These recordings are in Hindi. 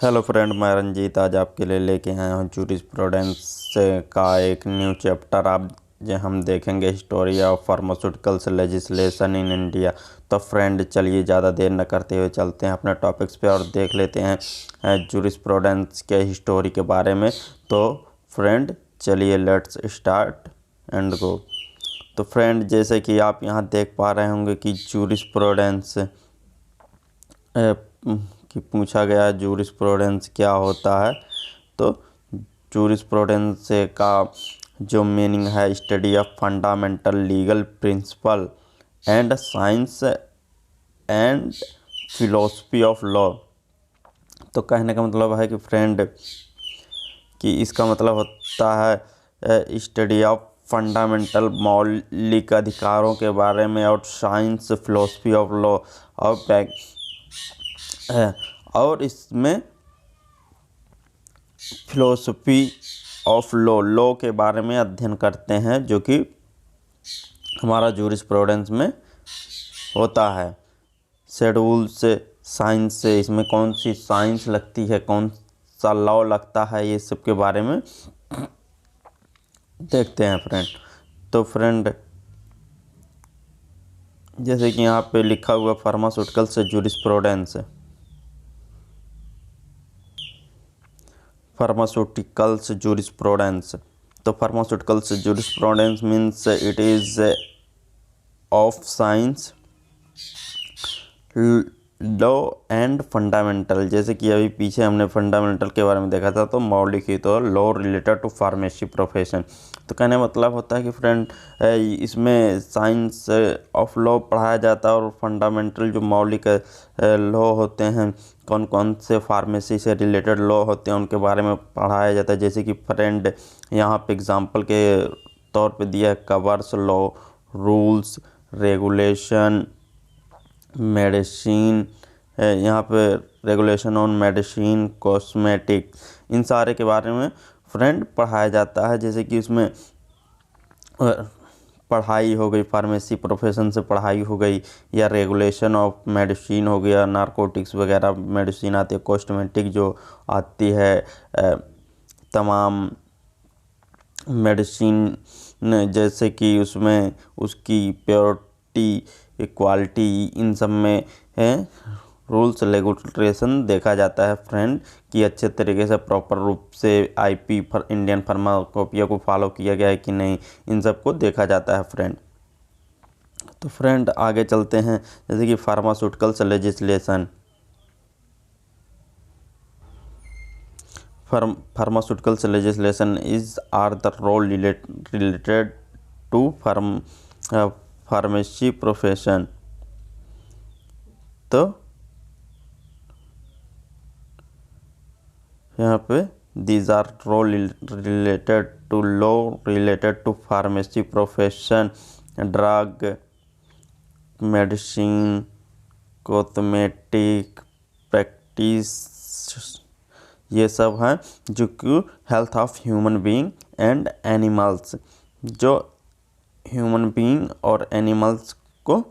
हेलो फ्रेंड, मैं रंजीत आज आपके लिए लेके आया हूँ जूरिस्प्रूडेंस का एक न्यू चैप्टर। आप जो हम देखेंगे history of pharmaceuticals legislation in India. तो फ्रेंड चलिए ज़्यादा देर न करते हुए चलते हैं अपने टॉपिक्स पे और देख लेते हैं जूरिस्प्रूडेंस के हिस्टोरी के बारे में। तो फ्रेंड चलिए लेट्स स्टार्ट एंड गो। तो फ्रेंड जैसे कि आप यहाँ देख पा रहे होंगे कि जूरिस्प्रूडेंस कि पूछा गया जूरिस्प्रूडेंस क्या होता है। तो जूरिस्प्रूडेंस का जो मीनिंग है, study of fundamental legal principal and science and philosophy of law. तो कहने का मतलब है कि फ्रेंड कि इसका मतलब होता है स्टडी ऑफ फंडामेंटल मौलिक अधिकारों के बारे में और साइंस फिलोसफी ऑफ लॉ और इसमें फिलोसफी ऑफ लॉ के बारे में अध्ययन करते हैं, जो कि हमारा जूरिस्प्रूडेंस में होता है। शेड्यूल से साइंस से इसमें कौन सी साइंस लगती है, कौन सा लॉ लगता है, ये सब के बारे में देखते हैं फ्रेंड। तो फ्रेंड जैसे कि यहाँ पे लिखा हुआ फार्मास्यूटिकल से जूरिस्प्रूडेंस, फार्मास्यूटिकल्स jurisprudence। तो pharmaceuticals jurisprudence means it is of science law and fundamental. जैसे कि अभी पीछे हमने फंडामेंटल के बारे में देखा था, तो मौलिक ही तो law related to pharmacy profession. तो कहने मतलब होता है कि फ्रेंड इसमें साइंस ऑफ लॉ पढ़ाया जाता है और फंडामेंटल जो मौलिक लॉ होते हैं, कौन कौन से फार्मेसी से रिलेटेड लॉ होते हैं, उनके बारे में पढ़ाया जाता है। जैसे कि फ्रेंड यहाँ पे एग्जांपल के तौर पे दिया है covers law, rules, regulation, medicine, यहाँ पे रेगुलेशन ऑन मेडिसिन, कॉस्मेटिक, इन सारे के बारे में फ्रेंड पढ़ाया जाता है। जैसे कि उसमें पढ़ाई हो गई, फार्मेसी प्रोफेशन से पढ़ाई हो गई, या रेगुलेशन ऑफ मेडिसिन हो गया, नारकोटिक्स वगैरह मेडिसिन आती है, कॉस्मेटिक जो आती है, तमाम मेडिसिन जैसे कि उसमें उसकी प्योरिटी, क्वालिटी, इन सब में है रूल्स रेगुलेशन देखा जाता है फ्रेंड कि अच्छे तरीके से प्रॉपर रूप से आईपी इंडियन फार्माकोपिया को फॉलो किया गया है कि नहीं, इन सब को देखा जाता है फ्रेंड। तो फ्रेंड आगे चलते हैं। जैसे कि pharmaceuticals legislation, pharmaceuticals legislation is are the role related to pharmacy profession. तो यहाँ पे these are role related to law related to pharmacy profession, drug, medicine, cosmetic, practice, ये सब हैं जो कि health of human being and animals, जो ह्यूमन बीइंग और एनिमल्स को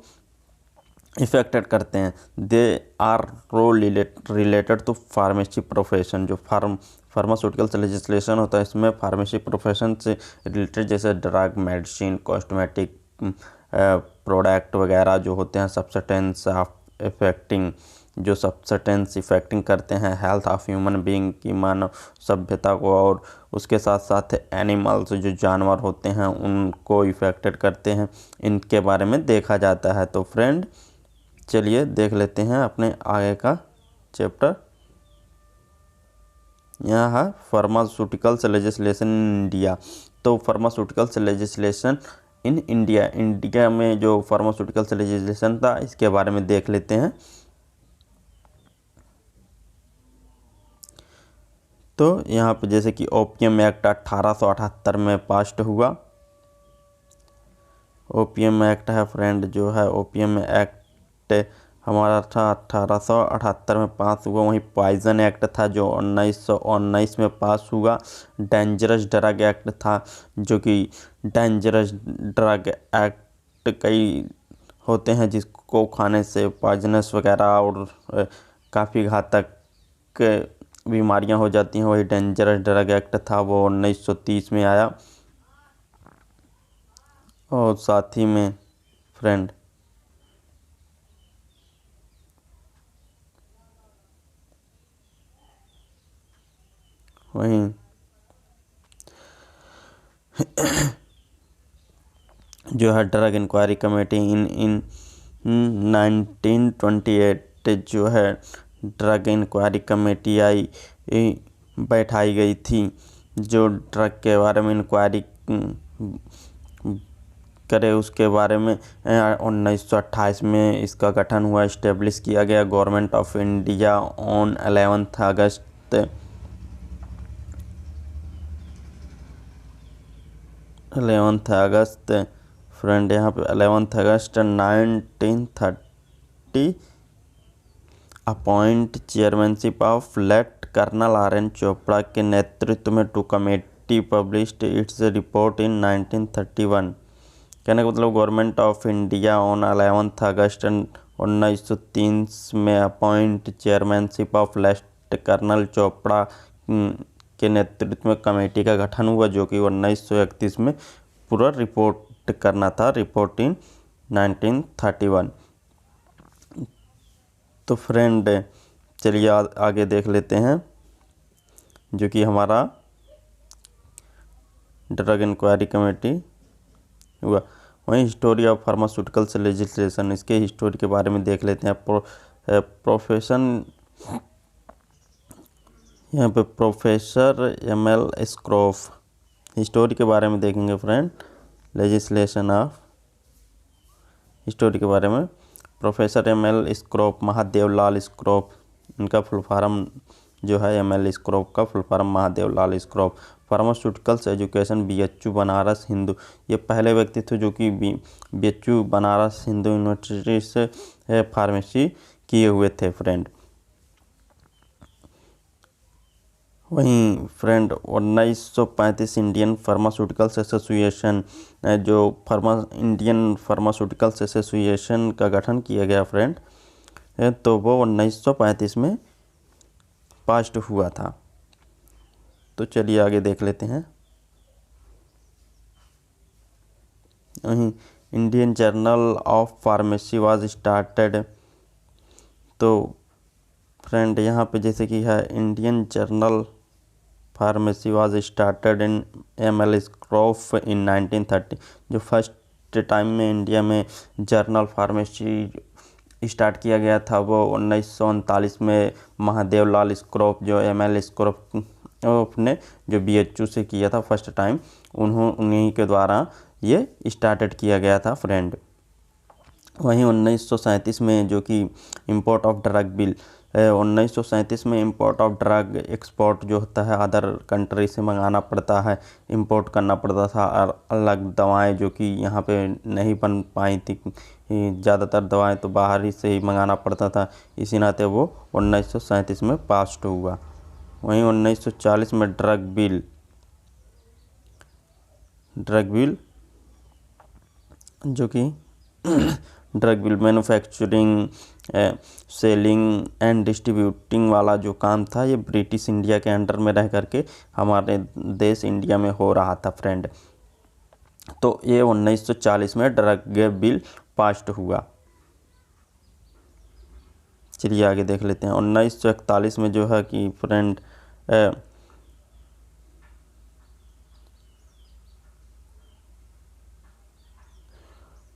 इफेक्टेड करते हैं। They are role related to pharmacy profession. जो फार्मास्यूटिकल्स लेजिस्लेशन होता है, इसमें फार्मेसी प्रोफेशन से रिलेटेड जैसे ड्रग, मेडिसिन, कॉस्मेटिक प्रोडक्ट वगैरह जो होते हैं, सब्सटेंस ऑफ इफेक्टिंग, जो सब्सटेंस इफेक्टिंग करते हैं हेल्थ ऑफ ह्यूमन बीइंग की, मानव सभ्यता को, और उसके साथ साथ एनिमल्स जो जानवर होते हैं उनको इफेक्टेड करते हैं, इनके बारे में देखा जाता है। तो फ्रेंड चलिए देख लेते हैं अपने आगे का चैप्टर। यहाँ है फार्मास्यूटिकल्स लेजिस्लेशन इन इंडिया। तो pharmaceuticals legislation in India, India में जो फार्मास्यूटिकल्स लेजिस्लेशन था इसके बारे में देख लेते हैं। तो यहाँ पे जैसे कि ओपीएम एक्ट 1878 में पास्ड हुआ। ओपीएम एक्ट है फ्रेंड, जो है ओपीएम एक्ट हमारा था 1878 में पास हुआ। वहीं पॉइजन एक्ट था जो 1919 में पास हुआ। डेंजरस ड्रग एक्ट था, जो कि डेंजरस ड्रग एक्ट कई होते हैं जिसको खाने से पॉइजनस वगैरह और काफ़ी घातक बीमारियां हो जाती हैं। वही डेंजरस ड्रग एक्ट था, वो 1930 में आया। और साथ ही में फ्रेंड वहीं जो है ड्रग इंक्वायरी कमेटी इन 1928 जो है ड्रग इंक्वायरी कमेटी बैठाई गई थी, जो ड्रग के बारे में इंक्वायरी करे। उसके बारे में 1928 में इसका गठन हुआ, इस्टेब्लिश किया गया government of India on 11 August 11 August friend यहाँ पे 11 August 1930 appoint chairmanship of left colonel RN Chopra के नेतृत्व में to committee published its report in 1931। कहने का मतलब government of India on 11 August 1930 में appoint chairmanship of left colonel Chopra के नेतृत्व में कमेटी का गठन हुआ, जो कि 1931 में पूरा रिपोर्ट करना था, रिपोर्ट इन 1931। तो फ्रेंड चलिए आगे देख लेते हैं, जो कि हमारा ड्रग इंक्वायरी कमेटी हुआ। वहीं हिस्टोरी ऑफ फार्मास्यूटिकल्स लेजिस्लेशन, इसके हिस्टोरी के बारे में देख लेते हैं। प्रोफेशन यहाँ पे प्रोफेसर ML स्क्रॉफ हिस्टोरी के बारे में देखेंगे फ्रेंड। लेजिस्लेशन ऑफ हिस्टोरी के बारे में प्रोफेसर ML स्क्रॉफ, महादेव लाल स्क्रॉफ, इनका फुल फॉर्म जो है ML स्क्रॉफ का full form Mahadev Lal Schroff. Pharmaceuticals education BHU Banaras Hindu, ये पहले व्यक्ति थे जो कि BHU बनारस हिंदू यूनिवर्सिटी से फार्मेसी किए हुए थे फ्रेंड। वहीं फ्रेंड 1935 इंडियन फार्मास्यूटिकल्स एसोसिएशन, जो इंडियन फार्मास्यूटिकल्स एसोसिएशन का गठन किया गया फ्रेंड, तो वो 1935 में पास्ड हुआ था। तो चलिए आगे देख लेते हैं। वहीं Indian journal of pharmacy was started, तो फ्रेंड यहाँ पे जैसे कि है Indian journal pharmacy was started in ML स्क्रॉफ इन 1930। जो फर्स्ट टाइम में इंडिया में जर्नल फार्मेसी स्टार्ट किया गया था वो 1939 में महादेव लाल स्क्रॉफ, जो ML स्क्रॉफ ने जो BHU से किया था फर्स्ट टाइम, उन्हीं के द्वारा ये स्टार्टेड किया गया था फ्रेंड। वहीं 1937 में जो कि इंपोर्ट ऑफ ड्रग बिल, 1937 में इंपोर्ट ऑफ ड्रग, एक्सपोर्ट जो होता है अदर कंट्री से मंगाना पड़ता है, इंपोर्ट करना पड़ता था अलग दवाएं जो कि यहाँ पे नहीं बन पाई थी, ज़्यादातर दवाएं तो बाहर ही से ही मंगाना पड़ता था, इसी नाते वो 1937 में पास्ड हुआ। वहीं 1940 में ड्रग बिल जो कि drug bill manufacturing, selling and distributing वाला जो काम था, ये ब्रिटिश इंडिया के अंडर में रह करके हमारे देश इंडिया में हो रहा था फ्रेंड। तो ये 1940 में ड्रग बिल पास्ड हुआ। चलिए आगे देख लेते हैं। 1941 में जो है कि फ्रेंड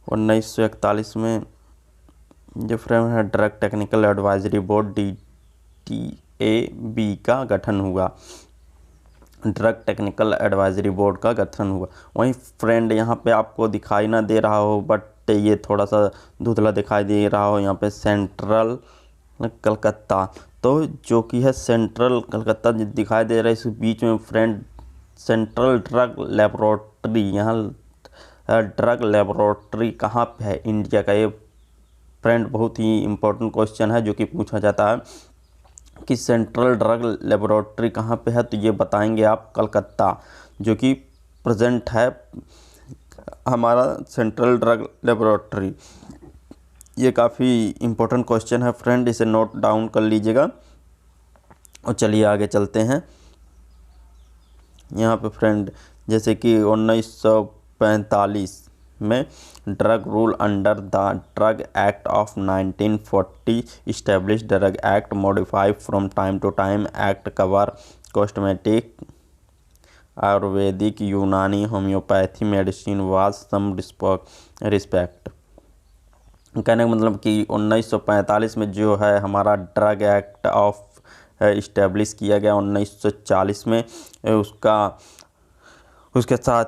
1941 में जो फ्रेंड है drug technical advisory board DTAB का गठन हुआ, ड्रग टेक्निकल एडवाइजरी बोर्ड का गठन हुआ। वहीं फ्रेंड यहाँ पे आपको दिखाई ना दे रहा हो, बट ये थोड़ा सा धुंधला दिखाई दे रहा हो, यहाँ पे सेंट्रल कलकत्ता, तो जो कि है सेंट्रल कलकत्ता दिखाई दे रहा है। इस बीच में फ्रेंड सेंट्रल ड्रग लेबोरेटरी, यहाँ ड्रग लेबोरेटरी कहाँ पे है इंडिया का, ये फ्रेंड बहुत ही इम्पोर्टेंट क्वेश्चन है जो कि पूछा जाता है कि सेंट्रल ड्रग लेबोरेटरी कहाँ पे है, तो ये बताएंगे आप कलकत्ता, जो कि प्रेजेंट है हमारा सेंट्रल ड्रग लेबोरेटरी। ये काफ़ी इम्पोर्टेंट क्वेश्चन है फ्रेंड, इसे नोट डाउन कर लीजिएगा। और चलिए आगे चलते हैं। यहाँ पे फ्रेंड जैसे कि 1945 में drug rule under the drug act of 1940 establish drug act modified from time to time act cover cosmetic ayurvedic Unani homeopathy medicine was some respect. कहने का मतलब कि 1945 में जो है हमारा ड्रग एक्ट ऑफ इस्टेब्लिश किया गया 1940 में, उसके साथ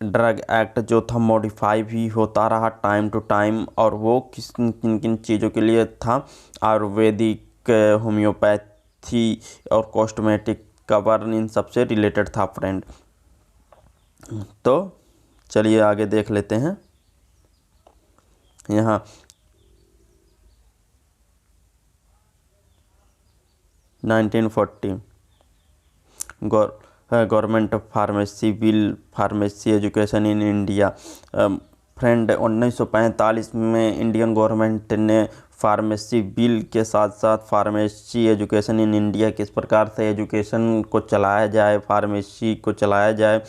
ड्रग एक्ट जो था मॉडिफाई भी होता रहा टाइम टू टाइम, और वो किन किन चीज़ों के लिए था, आयुर्वेदिक, होम्योपैथी और कॉस्मेटिक कवर, इन सबसे रिलेटेड था फ्रेंड। तो चलिए आगे देख लेते हैं। यहाँ 1940 government pharmacy bill, pharmacy education in India. Friend 1945 में इंडियन गवर्नमेंट ने फार्मेसी बिल के साथ साथ फार्मेसी एजुकेशन इन इंडिया, किस प्रकार से एजुकेशन को चलाया जाए, फार्मेसी को चलाया जाए,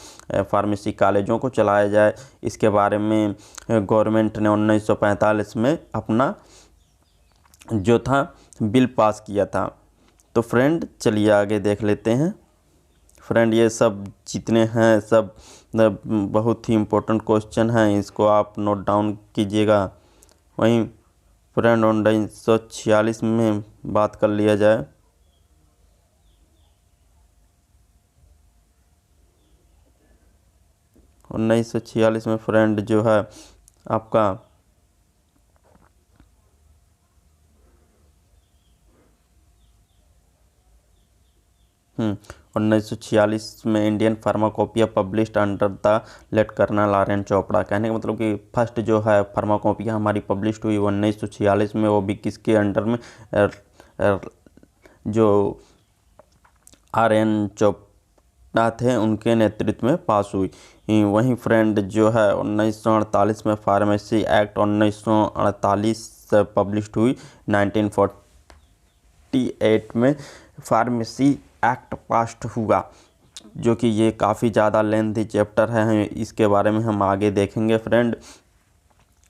फार्मेसी कॉलेजों को चलाया जाए, इसके बारे में गवर्नमेंट ने 1945 में अपना जो था बिल पास किया था। तो फ्रेंड चलिए आगे देख लेते हैं। फ्रेंड ये सब जितने हैं सब बहुत ही इम्पोर्टेंट क्वेश्चन हैं, इसको आप नोट डाउन कीजिएगा। वहीं फ्रेंड 1946 में बात कर लिया जाए। उन्नीस सौ 46 में फ्रेंड जो है आपका 1946 में Indian pharmacopoeia published under the late colonel R N Chopra. कहने का मतलब कि फर्स्ट जो है फार्माकोपिया हमारी पब्लिश्ड हुई 1946 में, वो भी किसके अंडर में, जो आर एन चोपड़ा थे उनके नेतृत्व में पास हुई। वहीं फ्रेंड जो है 1948 में फार्मेसी एक्ट 1948 पब्लिश्ड हुई। 1948 में फार्मेसी एक्ट पास्ड हुआ, जो कि ये काफ़ी ज़्यादा लेंथी चैप्टर है, इसके बारे में हम आगे देखेंगे फ्रेंड।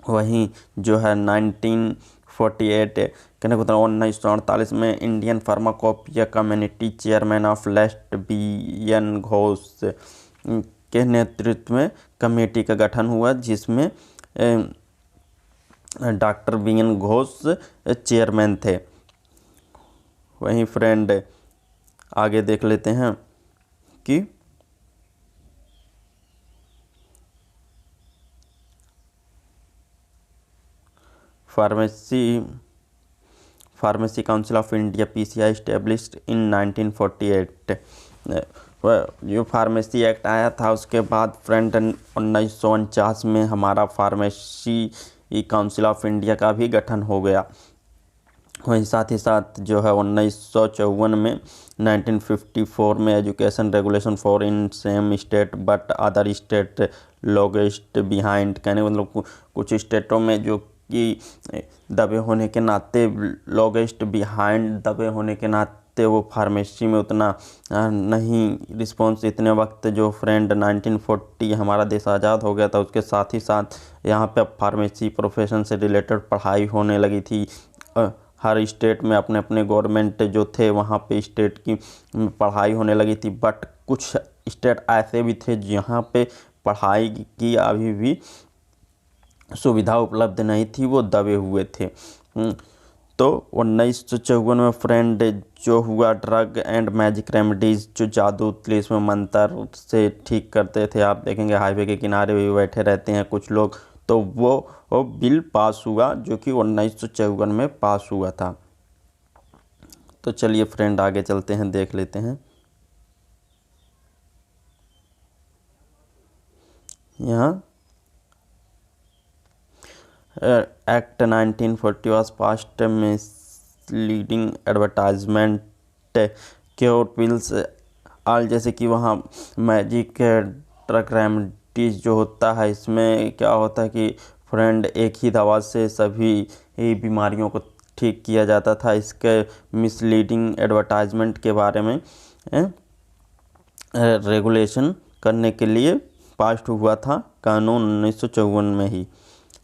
वहीं जो है 1948 कहने को 1948 में Indian pharmacopoeia community chairman of late B N Ghosh के नेतृत्व में कमेटी का गठन हुआ, जिसमें doctor B N Ghosh chairman थे। वहीं फ्रेंड आगे देख लेते हैं कि pharmacy council of India PCI established in 1948। जो फार्मेसी एक्ट आया था उसके बाद फ्रेंड 1949 में हमारा फार्मेसी काउंसिल ऑफ इंडिया का भी गठन हो गया। वहीं साथ ही साथ जो है 1954 में 1954 में education regulation for in same state but other state longest behind. कहने का मतलब कुछ स्टेटों में जो कि दबे होने के नाते, लॉगेस्ट बिहाइंड दबे होने के नाते वो फार्मेसी में उतना नहीं रिस्पॉन्स इतने वक्त जो फ्रेंड 1940 हमारा देश आज़ाद हो गया था, उसके साथ ही साथ यहाँ पे फार्मेसी प्रोफेशन से रिलेटेड पढ़ाई होने लगी थी। हर स्टेट में अपने अपने गवर्नमेंट जो थे वहाँ पे स्टेट की पढ़ाई होने लगी थी, बट कुछ स्टेट ऐसे भी थे जहाँ पे पढ़ाई की अभी भी सुविधा उपलब्ध नहीं थी, वो दबे हुए थे। तो 1954 में फ्रेंड जो हुआ ड्रग एंड मैजिक रेमेडीज़, जो जादू तिलिस्म मंत्र से ठीक करते थे, आप देखेंगे हाईवे के किनारे भी बैठे रहते हैं कुछ लोग, तो वो बिल पास हुआ जो कि 1954 में पास हुआ था। तो चलिए फ्रेंड आगे चलते हैं, देख लेते हैं। यहाँ act 1940 was passed misleading advertisement cure pills all, जैसे कि वहाँ मैजिक ड्रग रेमेडीज जो होता है, इसमें क्या होता है कि फ्रेंड एक ही दवा से सभी बीमारियों को ठीक किया जाता था। इसके मिसलीडिंग एडवर्टाइजमेंट के बारे में रेगुलेशन करने के लिए पास हुआ था कानून 1954 में ही।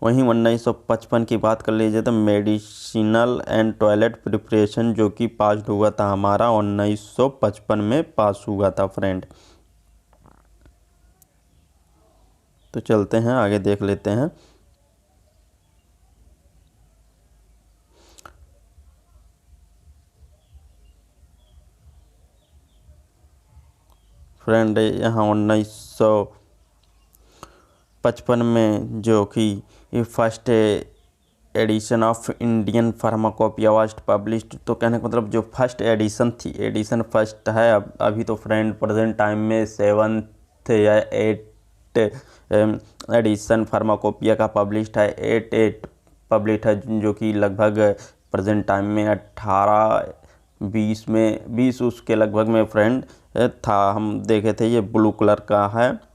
वहीं 1955 की बात कर लीजिए तो मेडिसिनल एंड टॉयलेट प्रिपरेशन जो कि पास हुआ था हमारा 1955 में पास हुआ था फ्रेंड। तो चलते हैं आगे देख लेते हैं। फ्रेंड यहाँ 1955 में जो कि first edition of Indian pharmacopoeia was published. तो कहने का मतलब जो फर्स्ट एडिशन थी, एडिशन फर्स्ट है। अब अभी तो फ्रेंड प्रेजेंट टाइम में 7th या 8th एडिशन फार्माकोपिया का पब्लिश्ड है। 8 पब्लिश है जो कि लगभग प्रेजेंट टाइम में 18-20 उसके लगभग में फ्रेंड था। हम देखे थे ये ब्लू कलर का है।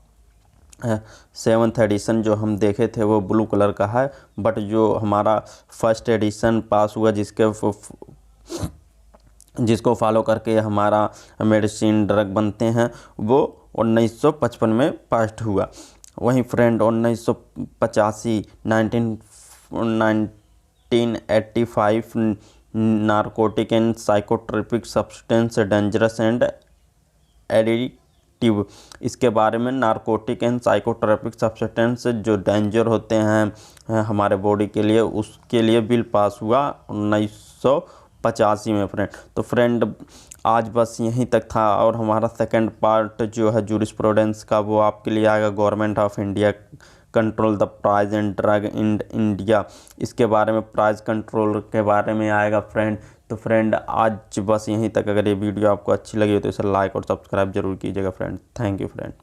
7th एडिशन जो हम देखे थे वो ब्लू कलर का है। बट जो हमारा फर्स्ट एडिशन पास हुआ जिसको फॉलो करके हमारा मेडिसिन ड्रग बनते हैं वो 1955 में पास हुआ। वहीं friend 1985 narcotic and psychotropic substance dangerous and addictive. इसके बारे में नारकोटिक एंड साइकोट्रोपिक सब्सटेंस जो डेंजर होते हैं हमारे बॉडी के लिए, उसके लिए बिल पास हुआ 1985 में फ्रेंड। तो फ्रेंड आज बस यहीं तक था और हमारा सेकंड पार्ट जो है जूरिस्प्रूडेंस का वो आपके लिए आएगा। Government of India control the price and drug in India, इसके बारे में प्राइस कंट्रोल के बारे में आएगा फ्रेंड। तो फ्रेंड आज बस यहीं तक। अगर ये वीडियो आपको अच्छी लगी हो तो इसे लाइक और सब्सक्राइब जरूर कीजिएगा फ्रेंड। Thank you friend.